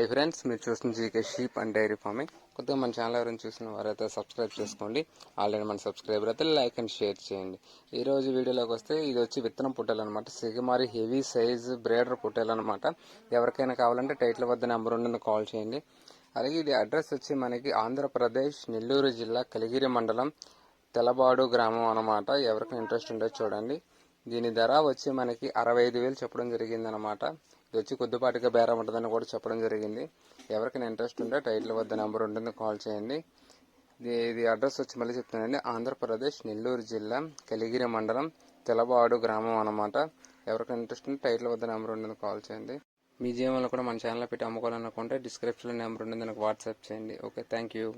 Hi friends, మీరు చూస్తున్న GK sheep and dairy farming. కొద్దిగా మన ఛానల్ ఎవరైనా చూసిన వారైతే సబ్స్క్రైబ్ చేసుకోండి. ఆల్రెడీ మన సబ్స్క్రైబర్ అయితే లైక్ అండ్ షేర్ చేయండి. ఈ రోజు వీడియోలోకి వస్తే ఇది వచ్చి విత్తనం పుట్టెలు అనమాట. సిగమారి హెవీ సైజ్ బ్రేడర్ పుట్టెలు అనమాట. ఎవరికైనా కావాలంటే టైటిల్ వద్ద నెంబర్ ఉండని కాల్ చేయండి. అలాగే ఇది అడ్రస్ వచ్చి మనకి ఆంధ్రప్రదేశ్ నెల్లూరు జిల్లా కలిగిరి మండలం తెలబాడు గ్రామం అనమాట. ఎవరికైనా ఇంట్రెస్ట్ ఉంటే చూడండి. దీని ధర వచ్చి మనకి 65,000 చెప్పడం జరిగింది అనమాట. ఇది వచ్చి కొద్దిపాటిగా బేరం ఉంటుందని కూడా చెప్పడం జరిగింది. ఎవరికైనా ఇంట్రెస్ట్ ఉంటే టైటిల్ వద్ద నెంబర్ ఉంటుంది, కాల్ చేయండి. ఇది అడ్రస్ వచ్చి మళ్ళీ చెప్తానండి, ఆంధ్రప్రదేశ్ నెల్లూరు జిల్లా కలిగిరి మండలం తెలబాడు గ్రామం అనమాట. ఎవరికైనా ఇంట్రెస్ట్ ఉంటే టైటిల్ వద్ద నెంబర్ ఉంటుంది, కాల్ చేయండి. మీ జీవనంలో కూడా మన ఛానల్ పెట్టి అమ్ముకోవాలనుకుంటే డిస్క్రిప్షన్లో నెంబర్ ఉంటుంది, నాకు వాట్సాప్ చేయండి. Okay, thank you.